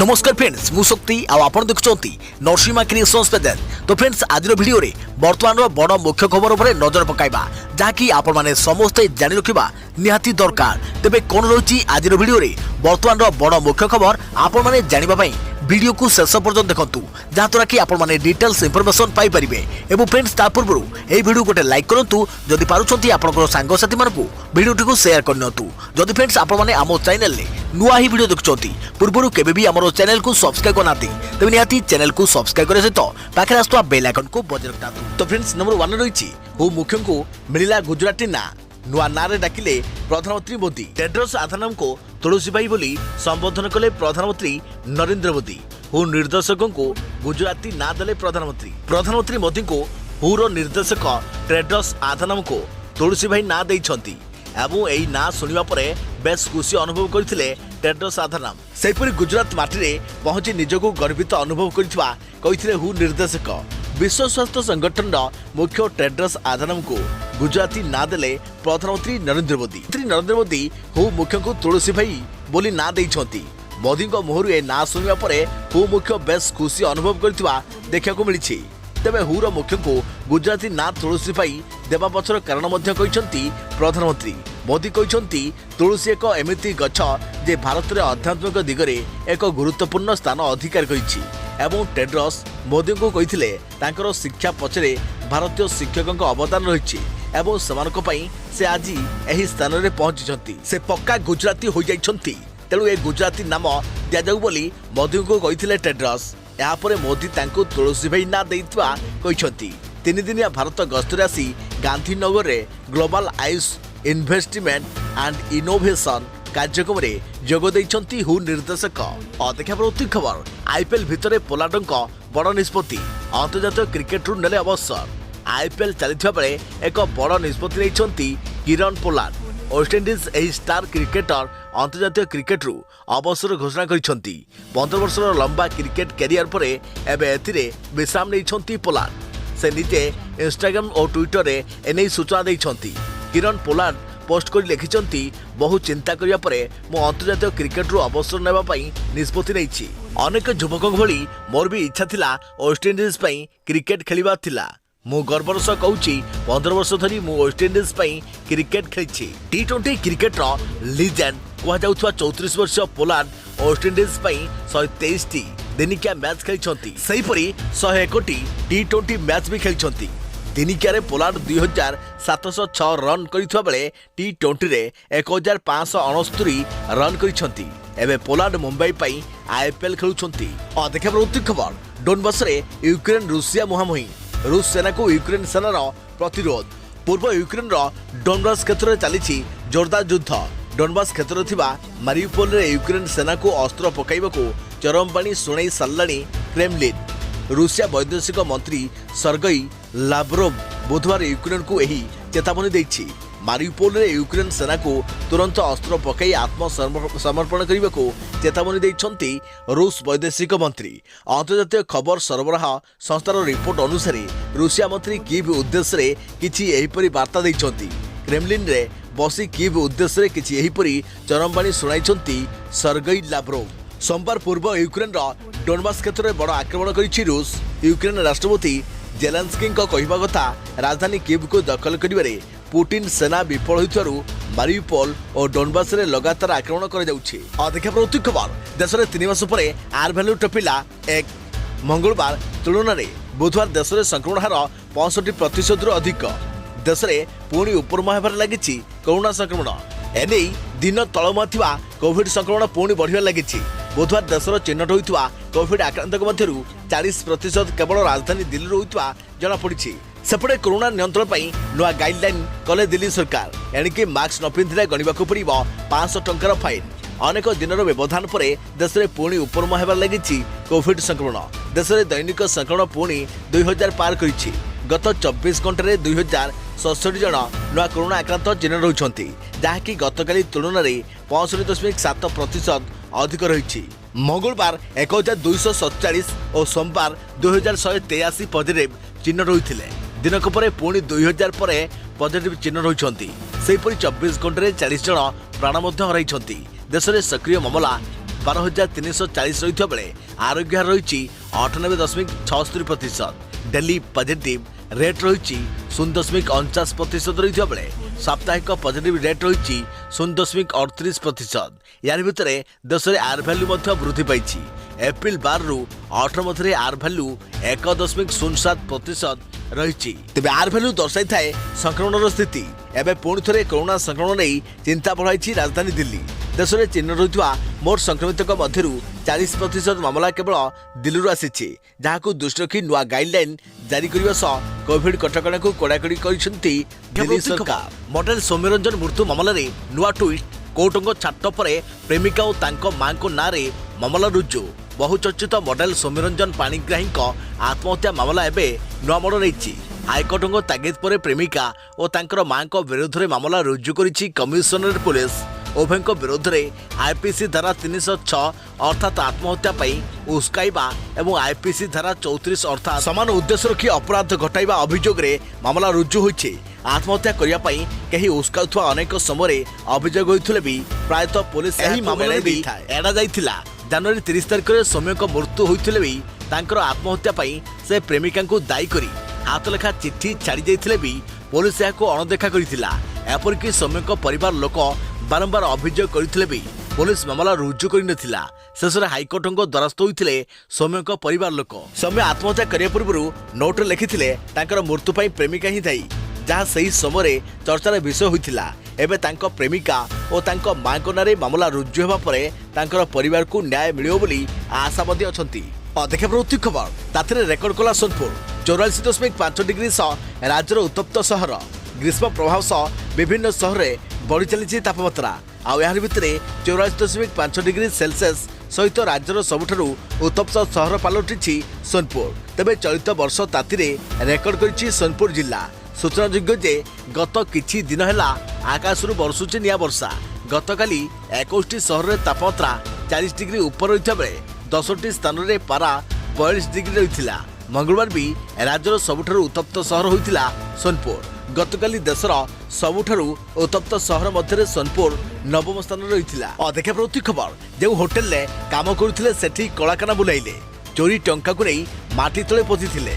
नमस्कार फ्रेंड्स मु शक्ति आपण देखुंत नरसिंहा क्रिएशंस पेज। तो फ्रेंड्स आज वीडियो रे वर्तमान बड़ मुख्य खबर उपर नजर पकाइबा जहाँकि आपण माने समस्ते जानि रखिबा निहाती दरकार। तेबे कोन रहुची आज वीडियो रे वर्तमान बड़ मुख्य खबर आपण माने जानिबा पई वीडियो को शेष पर्यंत देखंतु जहाँद्वारा कि आपण माने डिटेल्स इनफॉरमेशन पाई परिबे। एवं फ्रेंड्स ता पूर्व ए वीडियो गोटे लाइक करंतु जदि पारुछंती आपनकर सांग साथी मानकु वीडियो टिको शेयर करनियंतु। जदि फ्रेंड्स आपण माने आमो चैनल ले नुआ ही वीडियो देखुछंती पूर्वरु केबे भी हमरो चैनल को सब्सक्राइब करनाती तेबे निहाती चैनल को सब्सक्राइब करे सहित पाखरे आस्तुवा बेल आइकन को बजाय रखतातु। तो फ्रेंड्स नंबर 1 रहिछि हो मुख्य को मिलिला गुजराती ना नुआ नारे डाकिले प्रधानमंत्री मोदी। टेड्रोस आधानम को तुलसी भाई बोली संबोधन कले प्रधानमंत्री नरेंद्र मोदी। हु निर्देशकों को गुजराती ना देले प्रधानमंत्री मोदी को हुर निर्देशक टेड्रोस आधानम को तुलसी भाई ना देइछंती एवं एई ना सुनिबा परे बेस खुशी अनुभव करथिले टेड्रोस आधानम। सेपरि गुजरात माटी रे पहुंची निजको गर्वित अनुभव करथिबा कहिथिले हु निर्देशक। विश्व स्वास्थ्य संगठन मुख्य टेड्रोस आधानम को गुजराती ना देले प्रधानमंत्री नरेंद्र मोदी हु मुख्य को तुलसी भाई बोली ना देइछंती। मोदी को मुहरु ए ना सुनिबा परे हु मुख्य बेस खुशी अनुभव करथिबा देखिବାକୁ मिलिछि। तेबे हुर मुख्य को गुजराती ना तुलसी भाई देवा पछर कारण मध्य कहिसंती प्रधानमंत्री मोदी कहिसंती तुलसी एक एमिति गछ जे भारत रे आध्यात्मिक दिगरे एक गुरुत्वपूर्ण स्थान अधिकार करिछि। एवं टेड्रोस मोदी को कहिथिले तांकर शिक्षा पछरे भारतीय शिक्षकों अवदान रहिछि एवं सेमानक पई से आज एही स्थान रे पहुंचिसंती। से पक्का गुजराती हो जाइछंती तेणु ए गुजराती नाम दिया जाऊ बोली मोदी को कहिथिले टेड्रोस। यापर मोदी तांको तुलसी भाई ना देइतवा कहिसंती। 3 दिनिया भारत गस्तरे आसी गांधीनगर रे global Ayush investment and innovation कार्यक्रम रे जोग देइछंती हु निर्देशक। अदेखा प्रति खबर आईपीएल भितरे पोलार्डक बड़ निष्पत्ति अंतर्जातीय क्रिकेट रु नेले अवसर। आईपीएल चलिथिबा बेले एक बड़ निष्पत्ति नेइछंती किरण पोलार्ड। वेस्टइंडिज एही स्टार क्रिकेटर अंतर्जातीय क्रिकेट रु अवसर घोषणा करिसंती। 15 वर्षर लंबा क्रिकेट कैरियर परे एबे एथिरे विश्राम नेइछंती पोलार्ड। से निजे इंस्टाग्राम और ट्विटर रे एनै सूचना देइछंती। किरण पोलार्ड पोस्ट कर लिखिसंती बहु चिंता करिया परे मो अंतर्जातीय क्रिकेट रु अवसर नेबा पई निष्पत्ति नेइछि। अनेक युवक भली मोर भी इच्छा थिला वेस्टइंडिज पई क्रिकेट खेलिबा थिला। मु गर्वर सह कहूची 15 वर्ष धरी मु वेस्टइंडिज पई क्रिकेट खेलिछि। टी20 क्रिकेट रो लीजेंड कहा जाउथवा 34 वर्ष पोलार्ड वेस्टइंडिज पई 123 टी दिनिकिया मैच खेलिछंती। सही परी 101 टी टी20 मैच भी खेलिछंती। दिनिकिया रे पोलार्ड 2706 रन करिथवा बेले टी20 रे 1569 रन करिछंती। एबे पोलार्ड मुंबई पई आईपीएल खेलुछंती। देखा प्रति खबर डोनबास रे यूक्रेन रूसिया मुहामुही रूस सेना को यूक्रेन सेनार प्रतिरोध। पूर्व यूक्रेन डोनबास क्षेत्र में चली जोरदार युद्ध। डोनबास क्षेत्र थिबा मारिउपोल रे यूक्रेन सेना को अस्त्र पकाइबाकू चरम पानी शुणाई सारलाणी क्रेमलिन। रूसिया वैदेशिक मंत्री सर्गई लाव्रोव बुधवार यूक्रेन को यही चेतावनी देछि। मारिउपोल रे यूक्रेन सेना को तुरंत अस्त्र पकाई आत्मसमर्पण करने को चेतावनी देइछंती रूस वैदेशिक मंत्री। अंतर्जातीय खबर सरबराह संस्थार रिपोर्ट अनुसार रूसिया मंत्री कीव उद्देश्य रे किछि एहिपरि वार्ता देइछंती। क्रेमलिन रे बसी कीव उद्देश्य रे किछि एहिपरि चरमबाणी सुनाइछंती सर्गई लाव्रोव। सोमवार पूर्व यूक्रेन डोनबास क्षेत्र में बड़ आक्रमण करिछि रूस। यूक्रेन राष्ट्रपति जेलेंस्की कहवा कथा राजधानी कीव को दखल करिबारे पुतिन सेना विफल होइथारु मारिउपोल और डोनबास रे लगातार आक्रमण कर जाउछि। देखा प्रति खबर देश में 3 मास परे आर भैल्यू टपिला एक मंगलवार तुलन में बुधवार देश में संक्रमण हार 65% अधिक। देश में पुणी उपरमा हेबार लागिछि कोरोना संक्रमण। एने दिन तलमुआ थिबा कोविड संक्रमण पुणी बढ़िया लागिछि। बुधवार देश चिन्हट होइथवा कोविड आक्रांतक मध्यरु 40% केवल राजधानी दिल्ली होइथवा जणा पड़िछि। सेपटे कोरोना नियंत्रण पर नुआ गाइडलाइन कले दिल्ली सरकार। एणिकी मास्क न पिंधिले गणिबाकू पड़िबो 500 टंकार फाइन। अनेक दिनर व्यवधान पर देश में पुणी उपरमा हेबार लागिछि कोविड संक्रमण। देश में दैनिक संक्रमण पुणी 2000 पार करिछि। गत 24 घंटे 2067 जन नुआ कोरोना आक्रांत चिन्ह रहुछंती जहाँकि गतकाली तुलन में 65.7% अधिक रही। मंगलवार 1247 और सोमवार 2183 पॉजिटिव चिन्ह रही। दिनक पर पुणी 2000 पर पॉजिटिव चिन्ह रही। 24 घंटे 40 जन प्राण हराई। देश में सक्रिय मामला 12,340 रही बेले आरोग्य हार रही 98.76%। डेली पॉजिटिव रेट रही 0.49% रही बेले साप्ताहिक पॉजिटिव रेट रही 0.38%। यार भितर देश में आर भैल्यू वृद्धि पाई। एप्रिल 12 रु 18 मध्य आर भैल्यू 1.07% रही। तेज आर भैल्यू दर्शाई थाए संक्रमण स्थिति। एवं पुणी थे कोरोना संक्रमण नहीं चिंता बढ़ाई राजधानी दिल्ली। देश में चिन्ह रही मोट संक्रमित मध्य 40% मामला केवल दिल्ली आसी, जहां दृष्टि रखी नुआ गाइडलाइन जारी करने सह कोविड कटकणा को कड़ाकड़ी दिल्ली सरकार। मॉडल सौम्यरंजन मृत्यु मामला रे नुआ ट्विस्ट। कोर्टों छाट पर प्रेमिका और मां ना मामला रुजु। बहुचर्चित मॉडल सौम्यरंजन पाणिग्राही आत्महत्या मामला एवं नुआ मोड़ नहीं। हाइकोर्टों तागिद पर प्रेमिका और मां विरोध में मामला रुजु करिछि कमिशनरेट पुलिस। उभय विरोध में आईपीसी धारा 306 अर्थात आत्महत्या उस्काइबा एवं आईपीसी धारा 34 अर्थात समान उद्देश्य रखी अपराध घटाइबा अभियोग रे मामला रुजु होइछि। आत्महत्या करिया पई केही उस्काउथुवा अनेक समय अभियोग होइथिले भी प्रायतः पुलिस एही मामला भी एड़ा जाइथिला। जनवरी 30 तारिख में सौम्य मृत्यु होइथिले भी तांकर आत्महत्या पई से प्रेमिका को दायी करी हाथ लेखा चिट्ठी छाड़ी जाइथिले भी पुलिस याको अणदेखा करिथिला। एपरिक सौम्य परिवार लोक बारंबार अभियोग करथिले भी पुलिस मामला रुजु करि नथिला। शेष में हाइकोर्टों द्वारस्थ होइथिले सौम्य परिवार लोक। सौम्य आत्महत्या करिया पूर्व नोट लिखिथिले तांकर मृत्यु पई प्रेमिका ही दायी, जहाँ सही समय चर्चार विषय होइथिला। एबे तांको प्रेमिका और तांको मां को नारे मामला रुजु हेबा परे तांकर परिवार को न्याय मिलियो बोली आशावादी अछंती। देखा प्रवृत्ति खबर ताथिरे रेकर्ड कला सोनपुर 44.5 डिग्री सह राज्यर उत्तप्त सहर। ग्रीष्म प्रभाव सह विभिन्न सहर में बढ़ी चली तापमात्रा। आर भितर 44.5 डिग्री सेल्सियस सहित राज्यर सबुठारु उत्तप्त सहर पलटि सोनपुर। तेबे चलित वर्ष तातीरे रेकर्ड करिछि सोनपुर जिला। सूचनायोग्य जे गत किछि दिन हैला आकाशरू बरसुछि निया वर्षा। गतकाली 21 सहर में तापमात्रा 40 डिग्री ऊपर रही बेले 10टी स्थान में पारा 42 डिग्री रही। मंगलवार भी राज्यर सबुठारु उत्तप्त सहर होइतिला सोनपुर। गतकाली देशर सबुठारु उत्तप्त सहर मध्य सोनपुर नवम स्थान रही। देखा प्रवृत्ति खबर जो होटेल में काम करुले सेठी कलाकाना बुलाइले चोरी टंका को नहीं माटी तले पोथिथिले।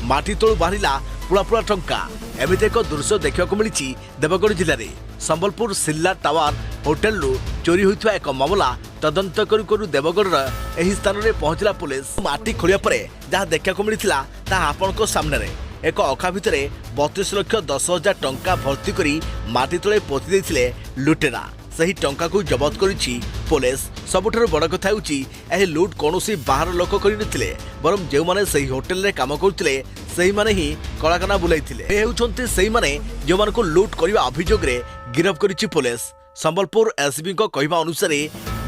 माटी तलू बाहरिला पुला पुला टंका। एमिति एक दृश्य देखा मिली देवगढ़ जिले में संबलपुर सिल्ला टावर होटेल चोरी होता एक मामला तदंत करू देवगढ़ यही स्थान में पहुंचला पुलिस। माटी खोलिया परे जहाँ देखा मिलता आपण सामने एक अखा भितर 32,10,000 टंका भर्ती करी माटी तले पोति देइथिले लुटेरा। सही टंका को जबत करिछि पुलिस। सबुठारु बड़ कथा होछि एही लुट कोनोसी बाहर लोक करि नथिले, बरम जेउ माने सही होटेल रे काम करथिले सही माने ही कलाकाना बुलाइथिले। ए हेउछन्ते सही माने जे मान को लुट करिवा अभियोग रे गिरफ करिछि पुलिस। संबलपुर एसबी को कहिबा अनुसार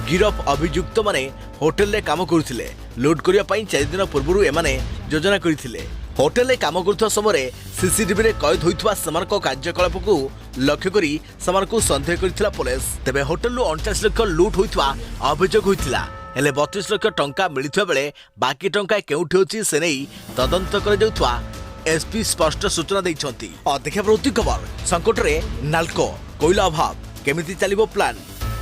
गिरफ अभियुक्त माने होटेल रे काम करथिले। लुट करिया पई 4 दिन पूर्वरु एमाने योजना करिथिले। होटेल रे काम करुवा समय सीसीटीवी रे कैद होइथवा समानको कार्यकलाप को लक्ष्य करी समानको संदेह करथिला पुलिस। तेबे होटेल 49 लाख लुट होइथवा अभियोग होइथिला। हेले 32 लाख टंका मिलिथवा बेले बाकी टंका केउठी होछि से नै तदंत कर जाउथवा एसपी स्पष्ट सूचना दैछंती। देखा प्रवृत्ति खबर संकट रे नाल्को कोयला अभाव केमिति चलिबो प्लान।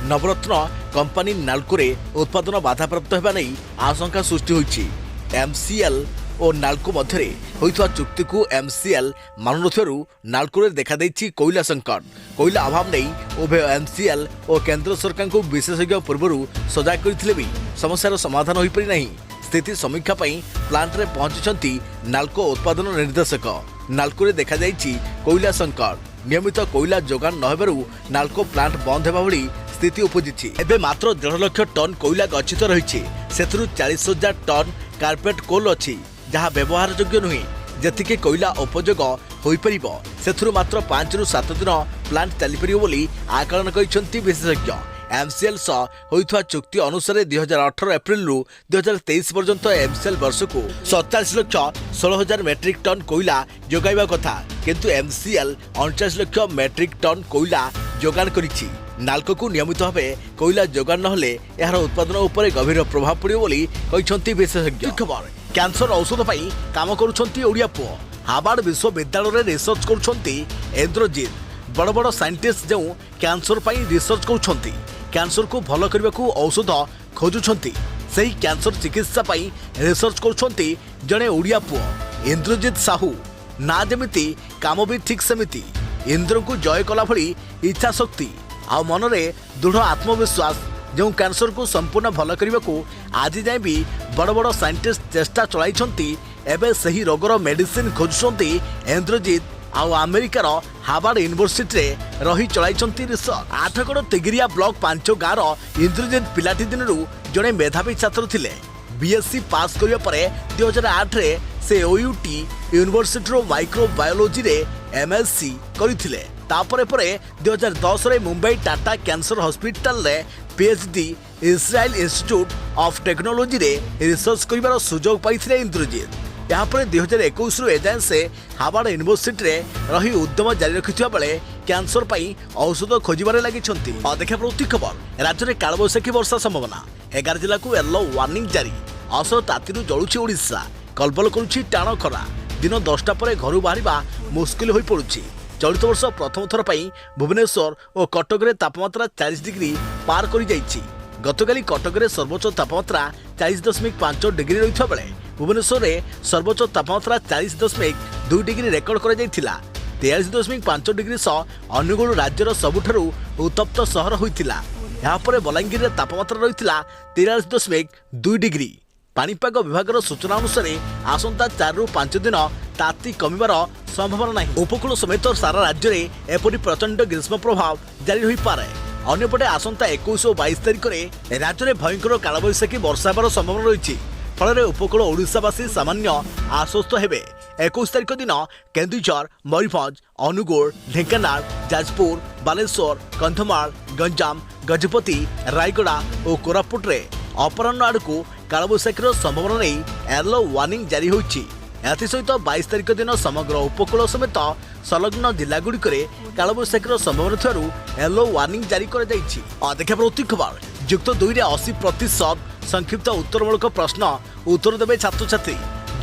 नवरत्न कंपनी नाल्को रे उत्पादन बाधाप्राप्त हेबा नै आशंका सृष्टि होइछि। एमसीएल और नाल्को मध्य होइथवा चुक्ति को एमसीएल मानुनथरु नाल्को रे देखा देछि कोयला संकट। कोयला अभाव नहीं उभय एमसीएल और केंद्र सरकार को विशेषज्ञ पूर्व सजाग करथिले भी समस्यार समाधान होई परि नहीं। स्थिति समीक्षा पई प्लांट रे पहुंचीछंती नाल्को उत्पादन निर्देशक। नाल्को रे देखा जाइछि कोयला संकट। नियमित कोयला जोगान न हेबारु नाल्को प्लांट बंद हेबा भली स्थिति उपजिछि। एबे मात्र 1.5 लाख टन कोयला गच्छित रहिछि। सेथरु 40,000 टन कार्पेट कोल अछि जहाँ व्यवहार योग्य नुहे। जेतिके कोयला उपयोग होई परिबो सेथरु मात्र 5 रु 7 दिन प्लांट चली परिबो बोली आकलन करिसंती विशेषज्ञ। एमसीएल सह होइथवा चुक्ति अनुसार 2018 एप्रिल रु 2023 पर्यंत एमसीएल वर्ष को 47,16,000 मेट्रिक टन कोयला जोगाइबा कथा, किंतु एमसीएल 49 लाख मेट्रिक टन कोयला जोगान करिछि। नाल्को को नियमित भावे कोयला जोगान नहले यार उत्पादन उपर गभीर प्रभाव पड़िबो बोली कहिसंती विशेषज्ञ। खबर कैंसर औषध पाई काम करुछंती ओडिया पुओ। हार्वर्ड विश्वविद्यालय रे रिसर्च करुछंती इंद्रजीत। बड़ बड़ साइंटिस्ट जो कैंसर पाई रिसर्च करुछंती। कैंसर को भल करने को औषध खोजुछंती सेही कैंसर चिकित्सा पाई रिसर्च करुछंती जणे ओडिया पुओ इंद्रजित साहू ना जेमिति काम भी ठीक सेमिति इंद्र को जय कला भली इच्छा शक्ति आ मनरे दृढ़ आत्मविश्वास जो कैंसर को संपूर्ण भल करने को आज जाए भी बड़ बड़ साइंटिस्ट चेष्टा चलाइछंती एबे सही रोगर मेडिसिन खोजुछंती इंद्रजित आउ अमेरिकार हार्वर्ड यूनिवर्सिटी रे रही चलाइछंती रिसर्च। आठगड़ तिगिरिया ब्लॉक 5 गाँव इंद्रजित पिलाटी दिनरू जड़े मेधावी छात्र थिले। बीएससी पास करिया परे 2008 रे से ओयूटी यूनिवर्सिटी रो माइक्रोबायोलॉजी रे एमएससी करिथिले। तापरे परे 2010 रे मुंबई टाटा कैंसर हॉस्पिटल रे PhD Israel institute of technology रे रिसर्च करिवार सुजोग पाइथिले इंद्रजित। यहाँ पर 2021 रु एजाएं से हार्वर्ड यूनिवर्सिटी रे रही उद्यम जारी रखिथिबा बेले कैंसर पाई औषध खोजिबारे लागिछंती। देखा प्रति खबर राज्य में कालबैशाखी वर्षा संभावना 11 जिला को येलो वार्निंग जारी। असर तातीरु जळुछि ओडिशा कलबल करुछि टाण खरा। दिन 10टा पर घर बाहरिबा मुस्किल होई पड़ुछि। चलित वर्ष प्रथम थर पाई भुवनेश्वर और कटक रे तापमात्रा 40 डिग्री पार करि जाइछि। गतकाली कटक रे सर्वोच्च तापमात्रा 40.5 डिग्री रहिथा बेले भुवनेश्वर रे सर्वोच्च तापमात्रा 40.2 डिग्री रेकर्ड करा जाइथिला। 43.5 डिग्री सह अनुगुल राज्यर सबुठारु उत्तप्त सहर होइथिला। यहाँ पर बलांगीर रे तापमात्रा रहिथिला 43.2 डिग्री। पाणीपाग विभाग सूचना अनुसार आसंता 4 रु 5 दिन ताती कमिबार संभावना नहीं। उपकूल समेत सारा राज्य में एपरी प्रचंड ग्रीष्म प्रभाव जारी रही पारे। अन्यपटे आसंता 21 और 22 तारिख में राज्य में भयंकर कालबैशाखी वर्षा होबार संभावना रही। फल उपकूल ओडिशावासी सामान्य आश्वस्त हेबे। 21 तारिख दिन केन्दुझर मयूरभंज अनुगुल ढेंकानाल जाजपुर बालेश्वर कंधमाल गंजाम गजपति रायगड़ा और कोरापुट रे अपराह्न आड़कू कालबैशाखीर संभावना नहीं येलो वार्निंग जारी होइछि। एसहित 22 तारिख दिन समग्र उपकूल समेत संलग्न जिलागुड़िक कालबैशाखीर संभावना थिबारु येलो वार्निंग जारी कर जाइछि। देखा प्रति खबर युक्त 2 रे 80% संक्षिप्त उत्तरमूलक प्रश्न उत्तर देवे छात्र छात्री।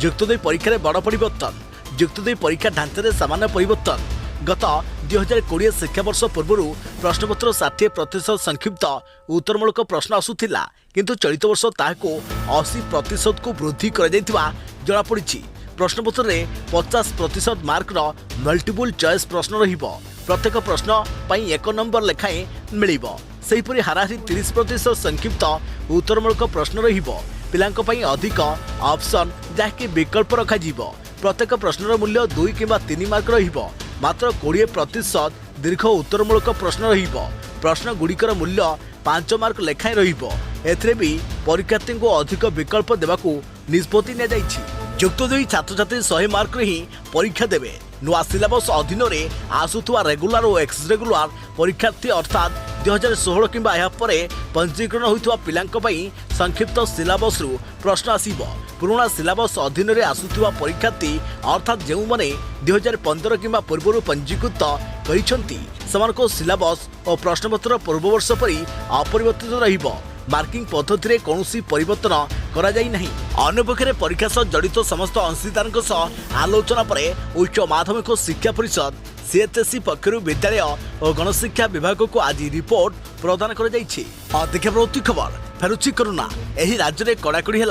युक्त 2 परीक्षा बड़ परिवर्तन। युक्त 2 परीक्षा ढांचारे सामान्य परिवर्तन। गत 2020 शिक्षावर्ष पूर्व प्रश्नपत्र 60% संक्षिप्त उत्तरमूलक प्रश्न आसुथिला किंतु चलित वर्ष ताहाको 80% को वृद्धि कर जाइतिबा जणा पड़िछि। प्रश्नपत्र रे 50% मार्क रो मल्टीपल चॉइस प्रश्न रहिबो। प्रत्येक प्रश्न पई 1 नंबर लेखाएं मिलिबो। सेहिपरि हाराहारी 30% संक्षिप्त उत्तरमूलक प्रश्न रहिबो। पिलांक पई अधिक ऑप्शन जाके विकल्प रखा जीवो। प्रत्येक प्रश्नर मूल्य 2 किंबा 3 मार्क रहिबो। मात्र 20% दीर्घ उत्तरमूलक प्रश्न रहिबो। प्रश्न गुड़िकर मूल्य 5 मार्क लेखाएं रहिबो। एथरे भी परीक्षार्थी को अधिक विकल्प देवाकू निष्पत्ति ने जाइछि। युक्त 2 छात्र छात्री 100 मार्क रे ही परीक्षा देबे। नुआ सिलेबस अधीन रे आसुथुआ रेगुलर और एक्स रेगुलर परीक्षार्थी अर्थात 2016 किंबा या परे पंजीकरण होइथुआ पिलांक पई संक्षिप्त सिलेबस रु प्रश्न आसीबो। पुराना सिलेबस अधीन रे आसुथुआ परीक्षार्थी अर्थात जेउ माने 2015 किंबा पूर्वरु पंजीकृत करिसंती समानको सिलेबस और प्रश्नपत्र पूर्व वर्ष परि अपरिवर्तित रहिबो। मार्किंग पद्धति में कौन परिवर्तन करा जाई नहीं। अन्यपक्षे परीक्षा सह जड़ित समस्त अंशीदारों सह आलोचना पर उच्च माध्यमिक शिक्षा परिषद सीएचएससी पक्षर विद्यालय और गणशिक्षा विभाग को आज रिपोर्ट प्रदान कर देखा प्रति खबर फेरुछि कोरोना। एही राज्य में कड़ाकड़ी है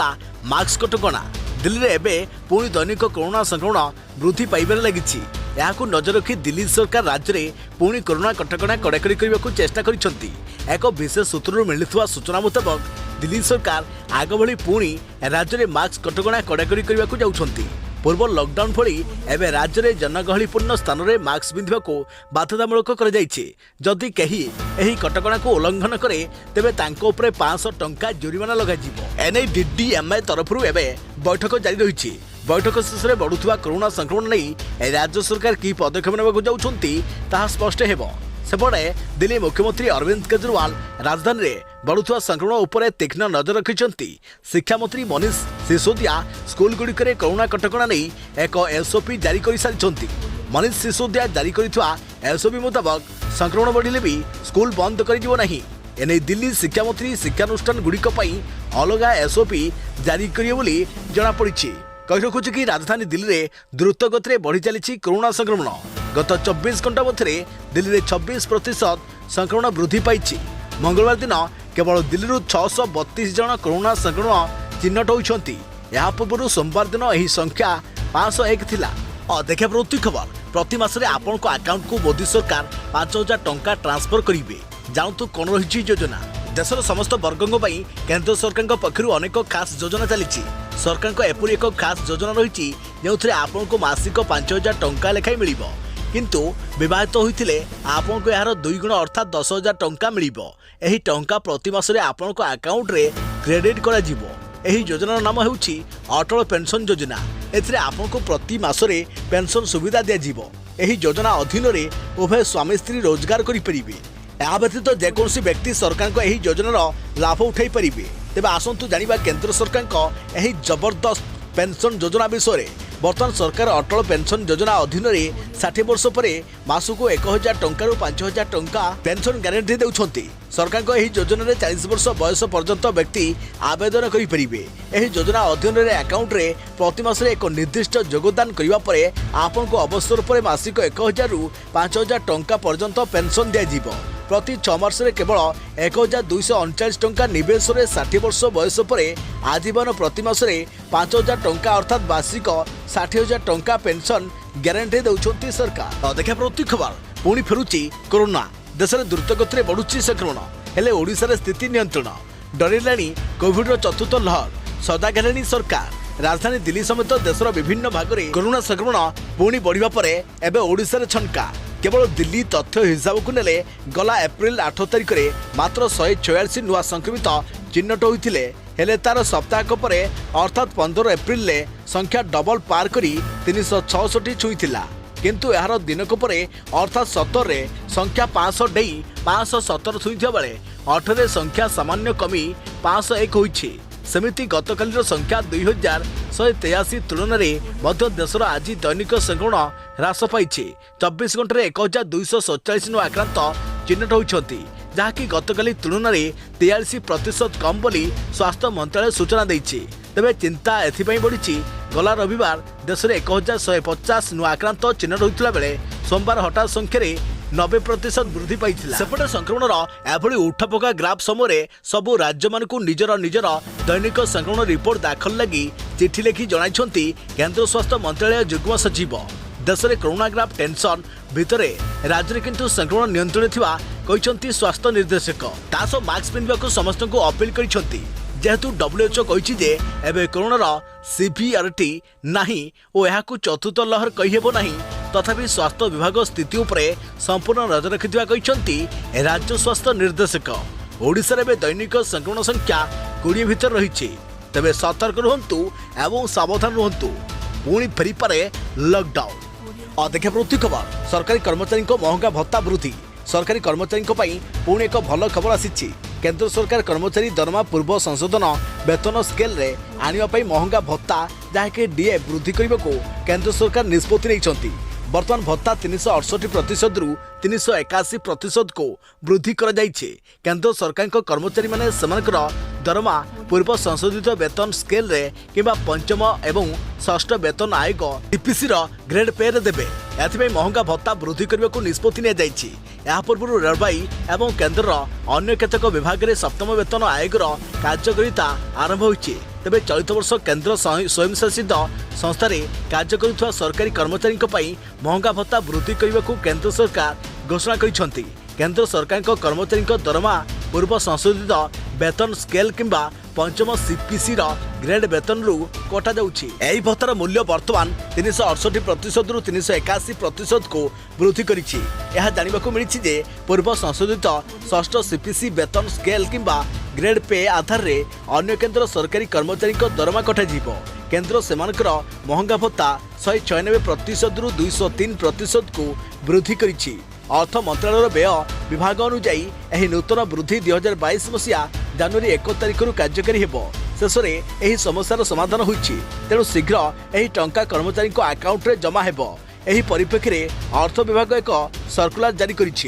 मास्क कटकणा। दिल्ली में एवं पुणी दैनिक कोरोना संक्रमण वृद्धि पाइबार लगी। यहाँ नजर रखी दिल्ली सरकार राज्य में पुणी कोरोना कटकणा कड़ाकड़ी करने को चेष्टा करिसेंती। एक विशेष सूत्रु मिलुवा सूचना मुताबक दिल्ली सरकार आग भली पुणी राज्य में मास्क कटकणा कड़ाकड़ी करने को जाउछंती। पूर्व लॉकडाउन भली एवं राज्य में जनगहलीपूर्ण स्थान में मास्क पिंधा को बाध्यतामूलक कर जदि कहीं एही कटकणा को उल्लंघन करे तेबे तांको उपरे 500 टंका जुर्माना लगाजिबो। एने डीडीएमए तरफरु एबे बैठक जारी रही। बैठक शेष में बढ़ुवा कोरोना संक्रमण नहीं राज्य सरकार की पदक्षेप नेबाकू जाउछंती ताहा स्पष्ट हेबो। सेपटे दिल्ली मुख्यमंत्री अरविंद केजरीवाल राजधानी में बढ़ुवा संक्रमण उपर तीक्ष्ण नजर रखिंट। शिक्षा मंत्री मनीष सिसोदिया स्कूल गुड़िक कोरोना कटकणा नहीं एक एसओपी जारी कर सारी। मनीष सिसोदिया जारी कर एसओपी मुताबक संक्रमण बढ़िले भी स्कूल बंद कर एने दिल्ली शिक्षा मंत्री शिक्षानुष्ठान गुड़िक अलग एसओपी जारी करेंगे जमापड़ी। कही रखुଛି कि राजधानी दिल्ली में द्रुत गति में बढ़ी चली कोरोना संक्रमण। गत 24 घंटा मध्य दिल्ली में 26% संक्रमण वृद्धि पाई। मंगलवार दिन केवल दिल्ली 632 जन कोरोना संक्रमण चिन्हट होती। यह पूर्व सोमवार दिन यह संख्या 501 थिला। देखा प्रति खबर प्रति मासरे आपण को अकाउंट को मोदी सरकार 5000 टंका ट्रांसफर करेंगे। जानतु कौन रही योजना। देशर समस्त वर्गों पर केंद्र सरकार पक्षर अनेक खास योजना चली। सरकार एपरी एक खास योजना रही जो आपण को मासिक 5000 टंका लेखाई मिल किंतु विवाहित होते आपण को यार 2 गुण अर्थात 10,000 टंका मिल। यही टंका प्रति मासरे आपण को अकाउंट रे क्रेडिट करा जिवो। एही योजनार नाम हेउछि अटल पेंशन योजना। एथिरे आपण को प्रति मासरे पेंशन सुविधा दिया जिवो। एही योजना अधीन रे उभय स्वामी स्त्री रोजगार करि परिबे। या व्यतीत जेकोसी व्यक्ति सरकार को यही योजनार लाभ उठाई पारिबे। तेबे आसंतु जानिबा केंद्र सरकार को यही जबरदस्त पेंशन योजना विषय। बर्तमान सरकार अटल पेंशन योजना अधीन रे 60 वर्ष पर मासक 1000 टंकार 5000 टंका पेंशन गारंटी देउछंती। सरकार को यही योजना रे 40 वर्ष बयस पर्यंत व्यक्ति आवेदन करि परिबे। एही योजना अधीन रे अकाउंट रे प्रति मास रे एक निर्दिष्ट योगदान करिबा परे आपन को अवसर पर मासिक 1000 रु 5000 टंका पर्यंत पेंशन दिया जिवो। प्रति 6 मास रे केवल 1239 टंका निवेश रे 60 वर्ष बयस पर आजीवन प्रति मास रे 5000 टंका अर्थात वार्षिक 60,000 टंका पेंशन गारंटी देउछंती सरकार। देखा प्रति खबर पुणी फेरुची कोरोना। देश में द्रुत गति बढ़ुची संक्रमण हेले ओडिशा रे स्थिति नियंत्रण। डरिलाणी कोविड चतुर्थ लहर सदा गेलेनी सरकार। राजधानी दिल्ली समेत देशर विभिन्न भाग में कोरोना संक्रमण पुणी बढ़िबा परे एबे ओडिशा रे छनका। केवल दिल्ली तथ्य हिसाब को नेले गला एप्रिल 8 तारिख में मात्र 146 नुआ संक्रमित चिन्हट होइथिले। हेले तार सप्ताहक परे अर्थात 15 एप्रिल ले संख्या डबल पार करी 366 छुईथिला। किंतु यार दिनक परे अर्थात 17 रे संख्या 500 डेई 517 छुईथिया बेले 8 रे संख्या सामान्य कमी 501 होइछि। सेमिति गतकालीर संख्या 2183 तुलन में देशर आज दैनिक संक्रमण ह्रास पाई। 24 घंटे 1247 नु आक्रांत चिन्हट होती जहाँकि गतकाली तुलन में 43% कम बोली स्वास्थ्य मंत्रालय सूचना देइछि। तेबे चिंता एथिपाई बढ़ी गला रविवार देश में 1150 नु आक्रांत चिन्हट होता बेले सोमवार हठात संख्यार 90% वृद्धि पाई। सेपटे संक्रमण एभली उठापका ग्राफ समय सबू राज्य मान निजर निजर दैनिक संक्रमण रिपोर्ट दाखल लगी चिठी लिखि जणाइछंती केंद्र स्वास्थ्य मंत्रालय युग्म सचिव। देश में कोरोना ग्राफ टेंशन भितर राज्य में किंतु संक्रमण नियंत्रण थिबा कहिसंती स्वास्थ्य निर्देशक। तास मास्क पिंधबाकू समस्त को अपील करिसंती जेहेतु WHO कहिछि जे एबे कोरोनार सीवीआरटी नाही ओ एहाकू चतुर्थ लहर कहिहेबो नाही। तथापि स्वास्थ्य विभाग स्थिति उपरे संपूर्ण नजर रखिथिबा कहिसंती राज्य स्वास्थ्य निर्देशक। ओडिशा रे दैनिक संक्रमण संख्या 20 भितर रहिछि। तबे सतर्क रहंतु एवं सावधान रहंतु पुणी फेरी पारे लॉकडाउन। देखा प्रति खबर सरकारी कर्मचारी को महंगा भत्ता वृद्धि। सरकारी कर्मचारी पुणी एक भल खबर आसी। केंद्र सरकार कर्मचारी दरमा पूर्व संशोधन वेतन स्केल रे आनिबा पई महंगा भत्ता जहाँकि डीए वृद्धि करने को केंद्र सरकार निष्पत्ति नहीं। वर्तमान भत्ता 368% रु 381% को वृद्धि कर जाइछे। केंद्र सरकार को कर्मचारी माने सेमानकर दरमा पूर्व संशोधित वेतन स्केल रे किबा पंचम एवं षष्ठ वेतन आयोग टीपीसी रो ग्रेड पे रे देबे। एथिबे महंगा भत्ता वृद्धि करने को निष्पत्ति नै जाइछि। या पूर्व रेलवाई एवं केंद्र अन्य केतक विभाग में सप्तम वेतन आयोग कार्यकारिता आरंभ होइछि। तेबे चलित वर्ष केंद्र स्वयंशासित संस्था कार्य करुवा सरकारी कर्मचारी महंगा भत्ता वृद्धि करने को केंद्र सरकार घोषणा करिसेंती। केंद्र सरकार कर्मचारी दरमा पूर्व संशोधित वेतन स्केल किंबा पंचम सीपीसी ग्रेड वेतन रु कटा जाउछि। एही भत्तार मूल्य वर्तमान 368% रु 381% को वृद्धि करिछि। यह जानिबाकू मिलिछि जे पूर्व संशोधित षष्ठ सीपीसी वेतन स्केल किंबा ग्रेड पे आधार रे अन्य केंद्र सरकारी कर्मचारी दरमा कटा जीवो। केंद्र सेमानकर महंगा भत्ता 196% रु 203% को वृद्धि करिछि। अर्थ मंत्रालय व्यय विभाग अनुजाई एही नूतन वृद्धि 2022 मसीहा जनवरी 1 तारिख कार्यकारी हेबो। शेष में एही समस्यार समाधान होइछि। तेणु शीघ्र एही टंका कर्मचारी अकाउंट रे जमा हेबो। एही परिप्रेक्षी रे अर्थ विभाग एक सर्कुलर जारी करिछि।